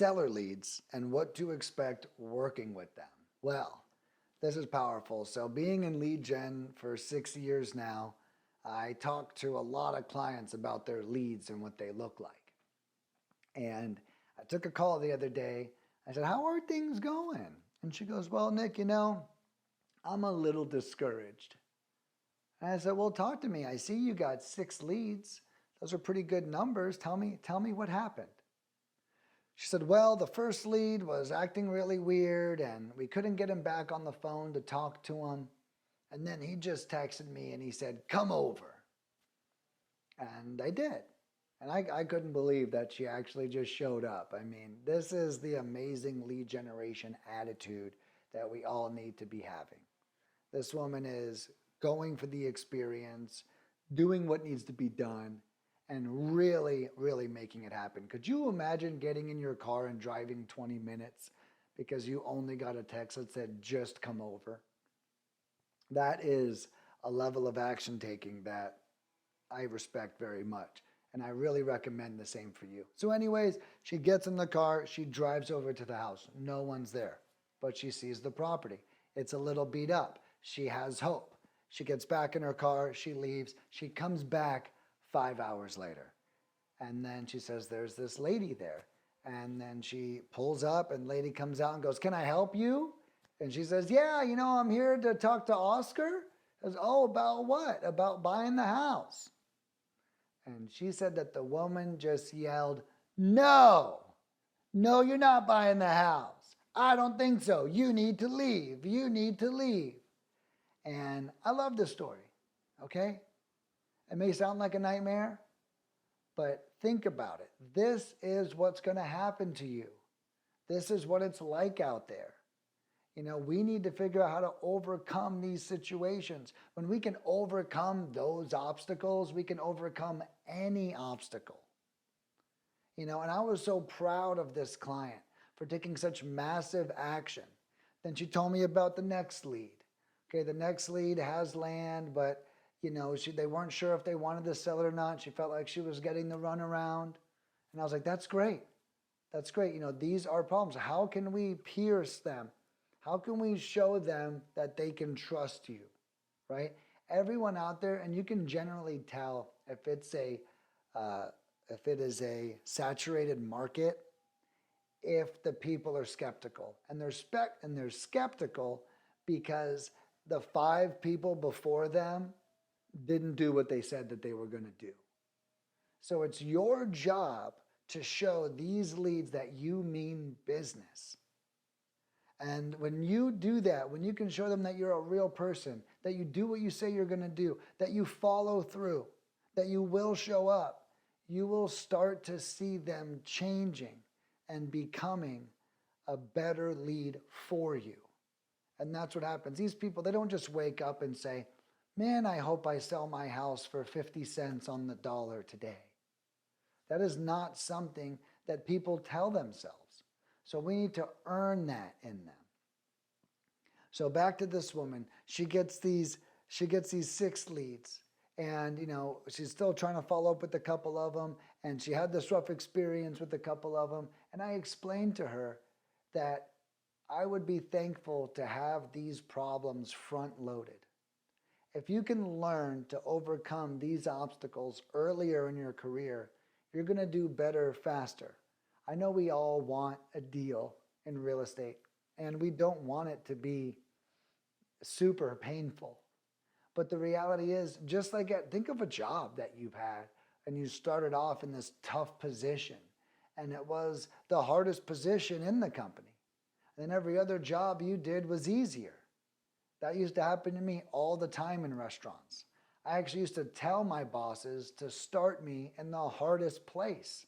seller leads and what to expect working with them. Well, this is powerful. So, being in lead gen for 6 years now, I talk to a lot of clients about their leads and what they look like. And I took a call the other day. I said, "How are things going?" And she goes, "Well, Nick, I'm a little discouraged." And I said, "Well, talk to me. I see you got 6 leads. Those are pretty good numbers. Tell me what happened." She said, "Well, the first lead was acting really weird and we couldn't get him back on the phone to talk to him. And then he just texted me and he said, 'Come over.' And I did. And I couldn't believe that she actually just showed up. I mean, this is the amazing lead generation attitude that we all need to be having. This woman is going for the experience, doing what needs to be done, and really, really making it happen. Could you imagine getting in your car and driving 20 minutes because you only got a text that said, 'Just come over'?" That is a level of action taking that I respect very much. And I really recommend the same for you. So, anyways, she gets in the car, she drives over to the house. No one's there, but she sees the property. It's a little beat up. She has hope. She gets back in her car, she leaves, she comes back 5 hours later. And then she says, "There's this lady there." And then she pulls up, and lady comes out and goes, "Can I help you?" And she says, "Yeah, I'm here to talk to Oscar." Says, "Oh, about what?" "About buying the house." And she said that the woman just yelled, "No, no, you're not buying the house. I don't think so. You need to leave. You need to leave." And I love this story, okay? It may sound like a nightmare, but think about it. This is what's going to happen to you. This is what it's like out there. We need to figure out how to overcome these situations. When we can overcome those obstacles, we can overcome any obstacle. And I was so proud of this client for taking such massive action. Then she told me about the next lead. Okay, the next lead has land, but they weren't sure if they wanted to sell it or not. She felt like she was getting the runaround. And I was like, that's great. That's great. These are problems. How can we pierce them? How can we show them that they can trust you, right? Everyone out there, and you can generally tell if it is a saturated market, if the people are skeptical, and they're skeptical because the 5 people before them didn't do what they said that they were going to do. So it's your job to show these leads that you mean business. And when you do that, when you can show them that you're a real person, that you do what you say you're going to do, that you follow through, that you will show up, you will start to see them changing and becoming a better lead for you. And that's what happens. These people, they don't just wake up and say, "Man, I hope I sell my house for 50 cents on the dollar today." That is not something that people tell themselves. So we need to earn that in them. So back to this woman, she gets these 6 leads, and she's still trying to follow up with a couple of them, and she had this rough experience with a couple of them, and I explained to her that I would be thankful to have these problems front loaded. If you can learn to overcome these obstacles earlier in your career, you're going to do better faster. I know we all want a deal in real estate, and we don't want it to be super painful. But the reality is, just like think of a job that you've had, and you started off in this tough position, and it was the hardest position in the company. And then every other job you did was easier. That used to happen to me all the time in restaurants. I actually used to tell my bosses to start me in the hardest place.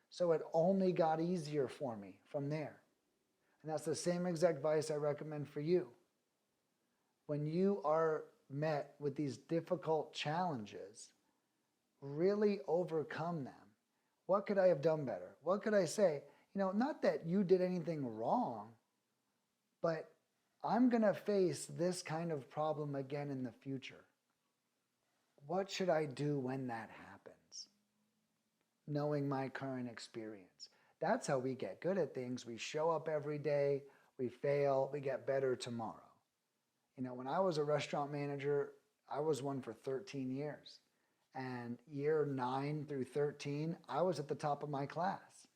So it only got easier for me from there. And that's the same exact advice I recommend for you. When you are met with these difficult challenges, really overcome them. What could I have done better? What could I say? Not that you did anything wrong, but I'm going to face this kind of problem again in the future. What should I do when that happens? Knowing my current experience. That's how we get good at things. We show up every day, we fail, we get better tomorrow. When I was a restaurant manager, I was one for 13 years. And year 9 through 13, I was at the top of my class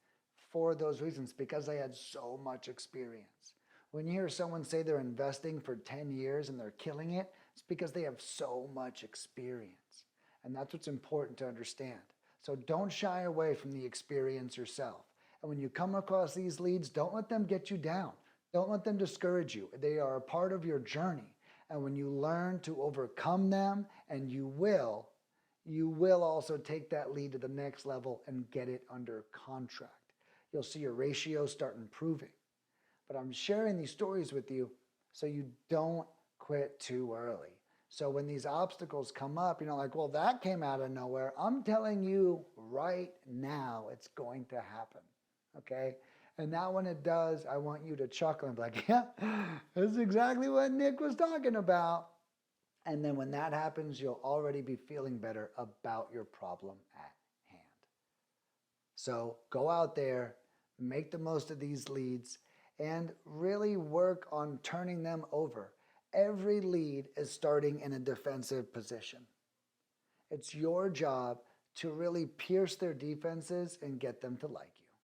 for those reasons because I had so much experience. When you hear someone say they're investing for 10 years and they're killing it, it's because they have so much experience. And that's what's important to understand. So don't shy away from the experience yourself. And when you come across these leads, don't let them get you down. Don't let them discourage you. They are a part of your journey. And when you learn to overcome them, and you will also take that lead to the next level and get it under contract. You'll see your ratios start improving. But I'm sharing these stories with you so you don't quit too early. So when these obstacles come up, like, well, that came out of nowhere. I'm telling you right now, it's going to happen. Okay? And now when it does, I want you to chuckle and be like, yeah, this is exactly what Nick was talking about. And then when that happens, you'll already be feeling better about your problem at hand. So go out there, make the most of these leads, and really work on turning them over. Every lead is starting in a defensive position. It's your job to really pierce their defenses and get them to like you.